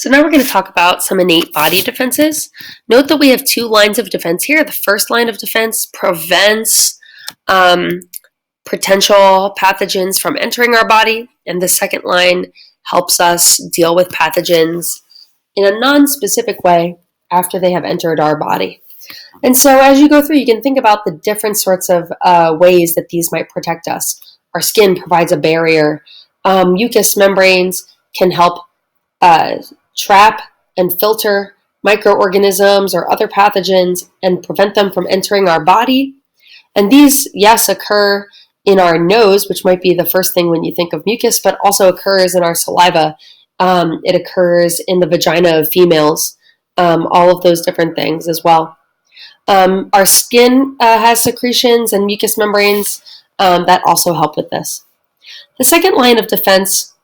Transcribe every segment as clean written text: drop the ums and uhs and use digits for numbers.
So now we're going to talk about some innate body defenses. Note that we have two lines of defense here. The first line of defense prevents potential pathogens from entering our body, and the second line helps us deal with pathogens in a non-specific way after they have entered our body. And so as you go through, you can think about the different sorts of ways that these might protect us. Our skin provides a barrier. Mucous membranes can help trap and filter microorganisms or other pathogens and prevent them from entering our body. And these, yes, occur in our nose, which might be the first thing when you think of mucus, but also occurs in our saliva. It occurs in the vagina of females, all of those different things as well. Our skin has secretions and mucous membranes that also help with this. The second line of defense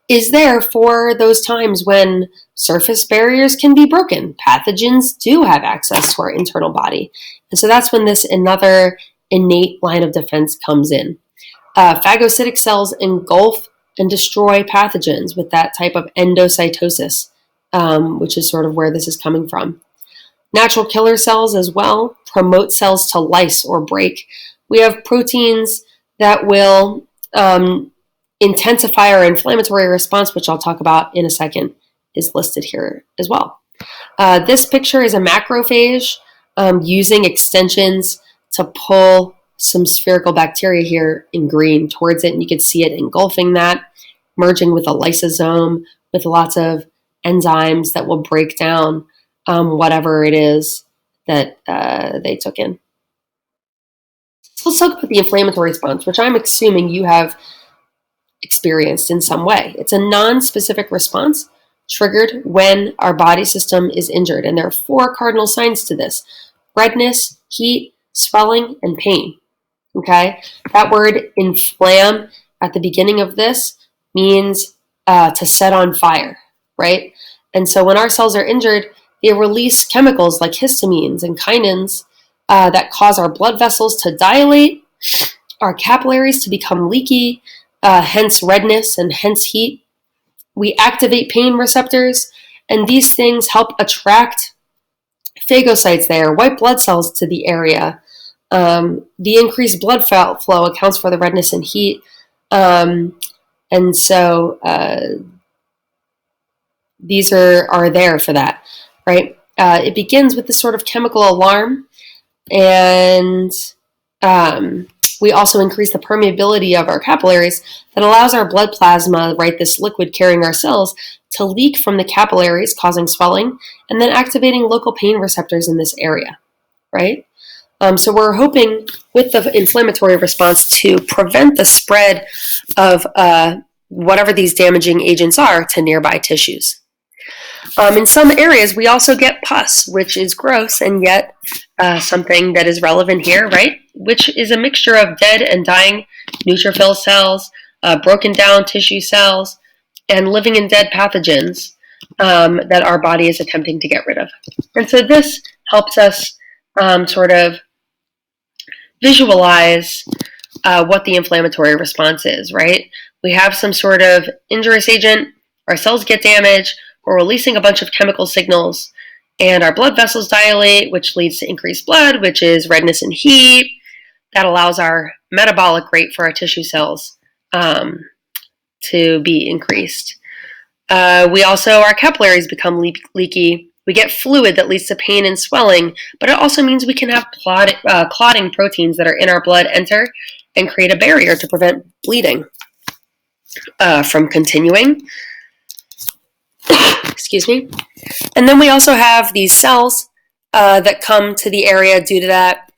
is there for those times when surface barriers can be broken. Pathogens do have access to our internal body. And so that's when this another innate line of defense comes in. Phagocytic cells engulf and destroy pathogens with that type of endocytosis, which is sort of where this is coming from. Natural killer cells as well promote cells to lyse or break. We have proteins that will intensify our inflammatory response, which I'll talk about in a second, is listed here as well. This picture is a macrophage using extensions to pull some spherical bacteria here in green towards it, and you can see it engulfing that, merging with a lysosome with lots of enzymes that will break down whatever it is that they took in. So let's talk about the inflammatory response, which I'm assuming you have experienced in some way. It's a non-specific response triggered when our body system is injured. And there are four cardinal signs to this: redness, heat, swelling, and pain. Okay? That word inflam at the beginning of this means to set on fire, right? And so when our cells are injured, they release chemicals like histamines and kinins that cause our blood vessels to dilate, our capillaries to become leaky, hence redness and hence heat. We activate pain receptors, and these things help attract phagocytes there, white blood cells to the area. The increased blood flow accounts for the redness and heat. And so these are there for that, right? It begins with this sort of chemical alarm, and we also increase the permeability of our capillaries that allows our blood plasma, right, this liquid carrying our cells, to leak from the capillaries, causing swelling, and then activating local pain receptors in this area, right? So we're hoping with the inflammatory response to prevent the spread of whatever these damaging agents are to nearby tissues. In some areas, we also get pus, which is gross, and yet something that is relevant here, right? Which is a mixture of dead and dying neutrophil cells, broken down tissue cells, and living and dead pathogens that our body is attempting to get rid of. And so this helps us sort of visualize what the inflammatory response is, right? We have some sort of injurious agent, our cells get damaged, we're releasing a bunch of chemical signals, and our blood vessels dilate, which leads to increased blood, which is redness and heat. That allows our metabolic rate for our tissue cells to be increased. Our capillaries become leaky. We get fluid that leads to pain and swelling, but it also means we can have clotting proteins that are in our blood enter and create a barrier to prevent bleeding from continuing. Excuse me. And then we also have these cells that come to the area due to that,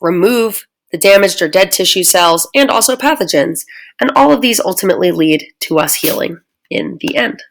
remove the damaged or dead tissue cells, and also pathogens. And all of these ultimately lead to us healing in the end.